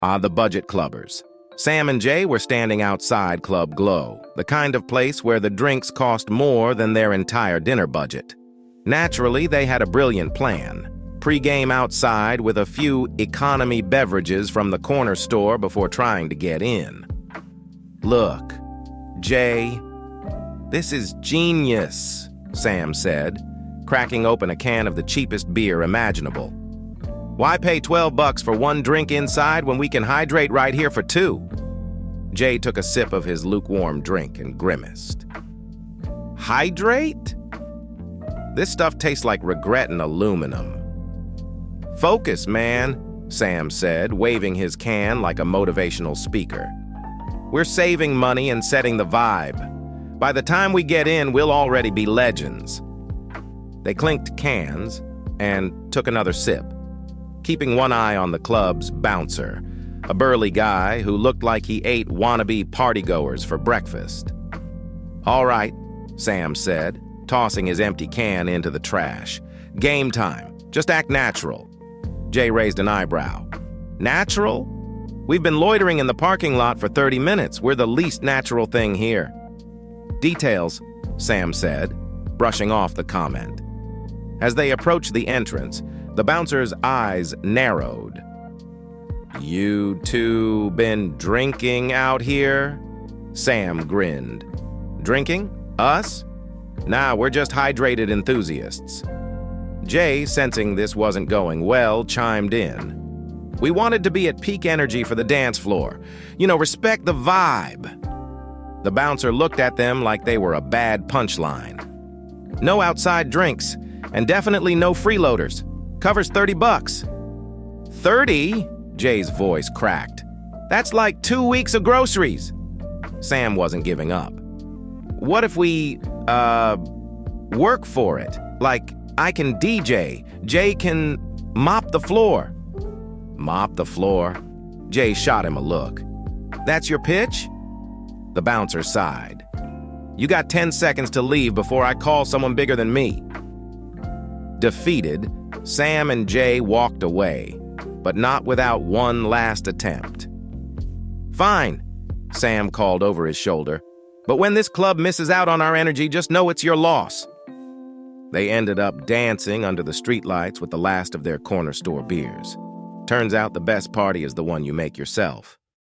The budget clubbers. Sam and Jay were standing outside Club Glow, the kind of place where the drinks cost more than their entire dinner budget. Naturally, they had a brilliant plan. Pre-game outside with a few economy beverages from the corner store before trying to get in. "Look, Jay, this is genius," Sam said, cracking open a can of the cheapest beer imaginable. "Why pay $12 for one drink inside when we can hydrate right here for two?" Jay took a sip of his lukewarm drink and grimaced. "Hydrate? This stuff tastes like regret and aluminum." "Focus, man," Sam said, waving his can like a motivational speaker. "We're saving money and setting the vibe. By the time we get in, we'll already be legends." They clinked cans and took another sip, keeping one eye on the club's bouncer, a burly guy who looked like he ate wannabe partygoers for breakfast. "All right," Sam said, tossing his empty can into the trash. "Game time. Just act natural." Jay raised an eyebrow. "Natural? We've been loitering in the parking lot for 30 minutes. We're the least natural thing here." "Details," Sam said, brushing off the comment. As they approached the entrance, the bouncer's eyes narrowed. "You two been drinking out here?" Sam grinned. "Drinking? Us? Nah, we're just hydrated enthusiasts." Jay, sensing this wasn't going well, chimed in. "We wanted to be at peak energy for the dance floor. Respect the vibe." The bouncer looked at them like they were a bad punchline. "No outside drinks, and definitely no freeloaders. Covers $30. "30?" Jay's voice cracked. "That's like 2 weeks of groceries." Sam wasn't giving up. "What if we, work for it? Like, I can DJ, Jay can mop the floor." "Mop the floor?" Jay shot him a look. "That's your pitch?" The bouncer sighed. "You got 10 seconds to leave before I call someone bigger than me." Defeated, Sam and Jay walked away, but not without one last attempt. "Fine," Sam called over his shoulder, "but when this club misses out on our energy, just know it's your loss." They ended up dancing under the streetlights with the last of their corner store beers. Turns out the best party is the one you make yourself.